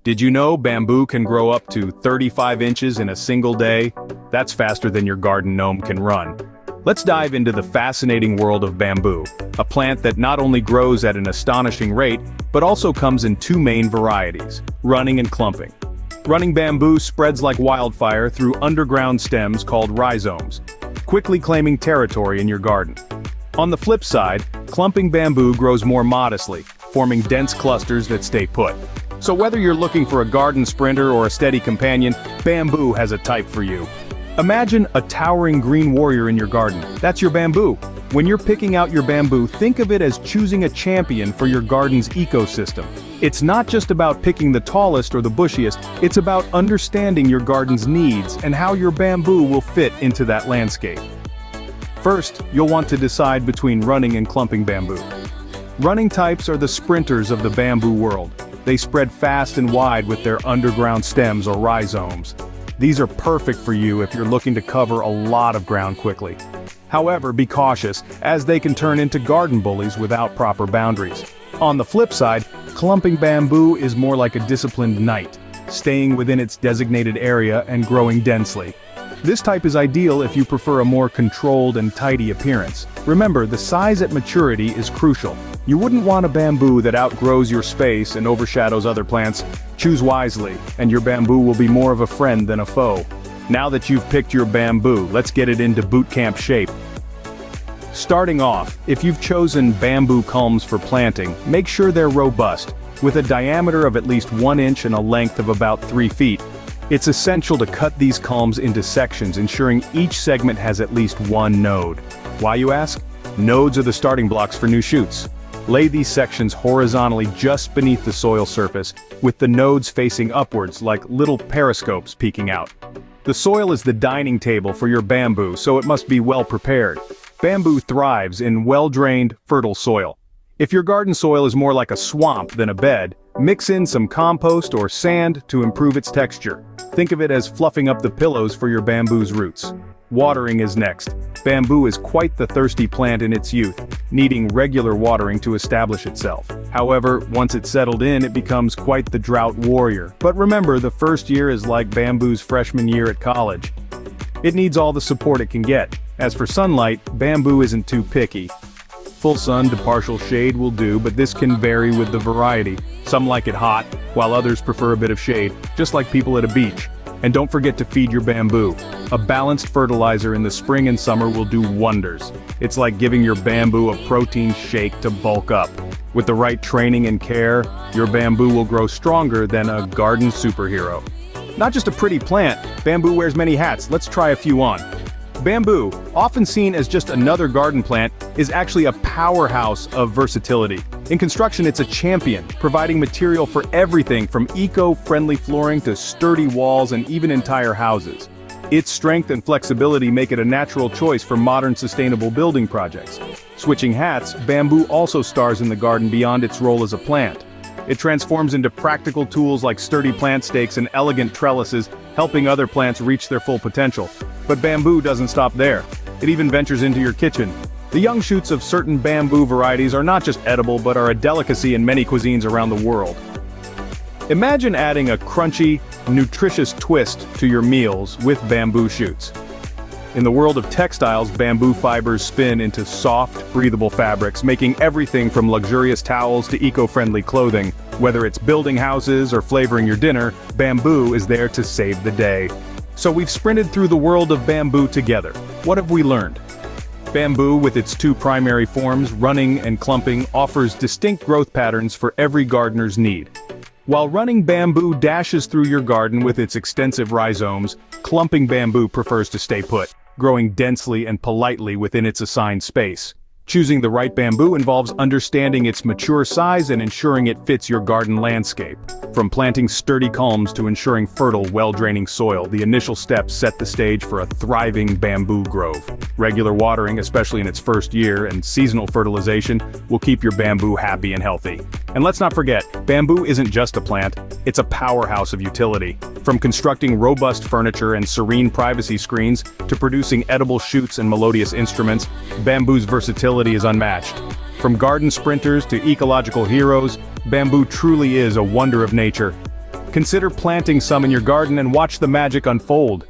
Did you know bamboo can grow up to 35 inches in a single day? That's faster than your garden gnome can run. Let's dive into the fascinating world of bamboo, a plant that not only grows at an astonishing rate, but also comes in two main varieties, running and clumping. Running bamboo spreads like wildfire through underground stems called rhizomes, quickly claiming territory in your garden. On the flip side, clumping bamboo grows more modestly, forming dense clusters that stay put. So whether you're looking for a garden sprinter or a steady companion, bamboo has a type for you. Imagine a towering green warrior in your garden. That's your bamboo. When you're picking out your bamboo, think of it as choosing a champion for your garden's ecosystem. It's not just about picking the tallest or the bushiest, it's about understanding your garden's needs and how your bamboo will fit into that landscape. First, you'll want to decide between running and clumping bamboo. Running types are the sprinters of the bamboo world. They spread fast and wide with their underground stems or rhizomes. These are perfect for you if you're looking to cover a lot of ground quickly. However, be cautious, as they can turn into garden bullies without proper boundaries. On the flip side, clumping bamboo is more like a disciplined knight, staying within its designated area and growing densely. This type is ideal if you prefer a more controlled and tidy appearance. Remember, the size at maturity is crucial. You wouldn't want a bamboo that outgrows your space and overshadows other plants. Choose wisely, and your bamboo will be more of a friend than a foe. Now that you've picked your bamboo, let's get it into boot camp shape. Starting off, if you've chosen bamboo culms for planting, make sure they're robust, with a diameter of at least 1 inch and a length of about 3 feet. It's essential to cut these culms into sections, ensuring each segment has at least one node. Why, you ask? Nodes are the starting blocks for new shoots. Lay these sections horizontally just beneath the soil surface, with the nodes facing upwards like little periscopes peeking out. The soil is the dining table for your bamboo, so it must be well prepared. Bamboo thrives in well-drained, fertile soil. If your garden soil is more like a swamp than a bed, mix in some compost or sand to improve its texture. Think of it as fluffing up the pillows for your bamboo's roots. Watering is next. Bamboo is quite the thirsty plant in its youth, needing regular watering to establish itself. However, once it's settled in, it becomes quite the drought warrior. But remember, the first year is like bamboo's freshman year at college. It needs all the support it can get. As for sunlight, bamboo isn't too picky. Full sun to partial shade will do, but this can vary with the variety. Some like it hot, while others prefer a bit of shade, just like people at a beach. And don't forget to feed your bamboo. A balanced fertilizer in the spring and summer will do wonders. It's like giving your bamboo a protein shake to bulk up. With the right training and care, your bamboo will grow stronger than a garden superhero. Not just a pretty plant, bamboo wears many hats. Let's try a few on. Bamboo, often seen as just another garden plant, is actually a powerhouse of versatility. In construction, it's a champion, providing material for everything from eco-friendly flooring to sturdy walls and even entire houses. Its strength and flexibility make it a natural choice for modern sustainable building projects. Switching hats, bamboo also stars in the garden beyond its role as a plant. It transforms into practical tools like sturdy plant stakes and elegant trellises, helping other plants reach their full potential. But bamboo doesn't stop there. It even ventures into your kitchen. The young shoots of certain bamboo varieties are not just edible but are a delicacy in many cuisines around the world. Imagine adding a crunchy, nutritious twist to your meals with bamboo shoots. In the world of textiles, bamboo fibers spin into soft, breathable fabrics, making everything from luxurious towels to eco-friendly clothing. Whether it's building houses or flavoring your dinner, bamboo is there to save the day. So we've sprinted through the world of bamboo together. What have we learned? Bamboo, with its two primary forms, running and clumping, offers distinct growth patterns for every gardener's need. While running bamboo dashes through your garden with its extensive rhizomes, clumping bamboo prefers to stay put, growing densely and politely within its assigned space. Choosing the right bamboo involves understanding its mature size and ensuring it fits your garden landscape. From planting sturdy culms to ensuring fertile, well-draining soil, the initial steps set the stage for a thriving bamboo grove. Regular watering, especially in its first year, and seasonal fertilization will keep your bamboo happy and healthy. And let's not forget, bamboo isn't just a plant, it's a powerhouse of utility. From constructing robust furniture and serene privacy screens to producing edible shoots and melodious instruments, bamboo's versatility is unmatched. From garden sprinters to ecological heroes, bamboo truly is a wonder of nature. Consider planting some in your garden and watch the magic unfold.